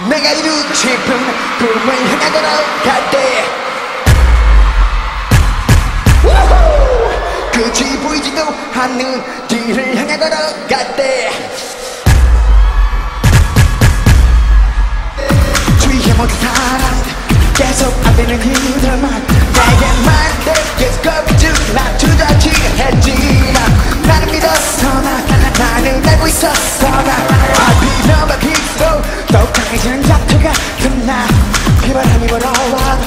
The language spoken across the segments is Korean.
내가 이루고 싶은 꿈을 향해 걸어갈 때 끝이 보이지도 않는 길을 향해 걸어갈 때 주위의 모든 사람 계속 안 되는 이들만 내게만 계속 겁주고 난 두렵지 했지만 나는 믿었어 나는 알고 있었어 I feel my peace 더 강해지는 작두 같은 나 비바람이 불어와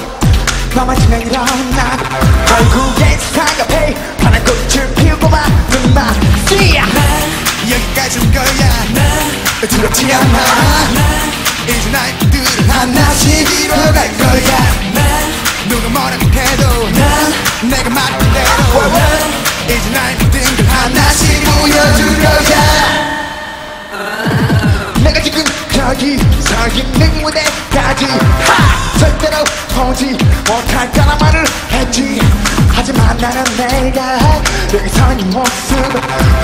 너만 지면 일어나 결국엔 세상 앞에 파란 꽃을 피우고 마는 나 여기까지 온 거야 두렵지 않아 이제 나의 꿈들은 하나씩 이뤄갈 거야 누가 뭐라고 해도 내가 말한 대로 이제 나의 모든 걸 하나씩 보여줄 거야 내가 지금 여기 서 있는 무대까지 절대로 보지 못할 거란 말을 했지 하지만 나는 내가 여기 서 있는 모습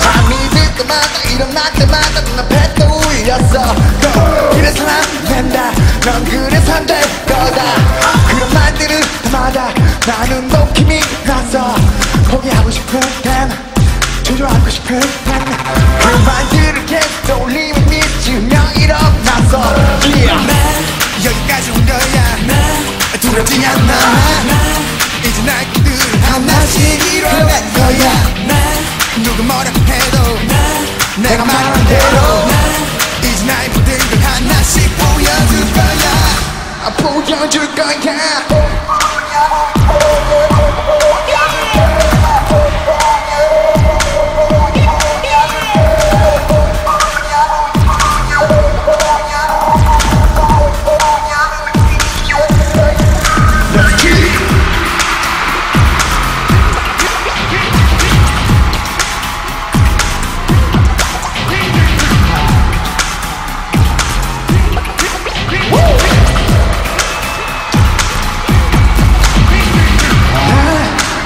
잠이 들 때마다 일어날 때마다 눈앞에 떠올렸어 이래선 안 된다 넌 그래서 안 될 거다 그런 말들을 때마다 나는 높임이 났어 포기하고 싶을 땐 주저하고 싶을 땐 그 말들을 계속 떠올리며 미치며 일어났어 여기까지 온 거야 두렵지 않아 이제 나의 꿈들은 하나씩 이뤄갈 거야 누가 뭐라고 해도 내가 말한 대로 이제 나의 모든 걸 하나씩 보여줄 거야 보여줄 거야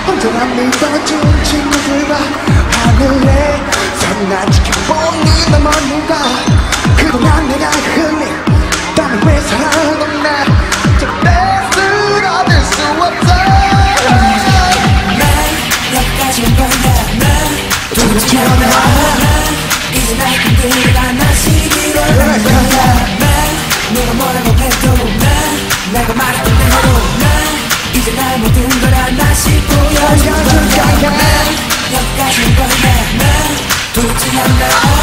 언제나 믿어준 친구들과 하늘에 난 지켜보는 너 뭔가 그동안 내가 흘린 땀을 왜 사랑하던 나 절대 쓰러질 수 없어 여기까지 온 거야 두렵지 않아 이제 나의 꿈들을 하나씩 이뤄갈 거야 누가 뭐라고 해도 내가 말했던 대로 이제 나의 모든 걸 하나씩 보여줄 거야 여기까지 온 거야 두렵지 않아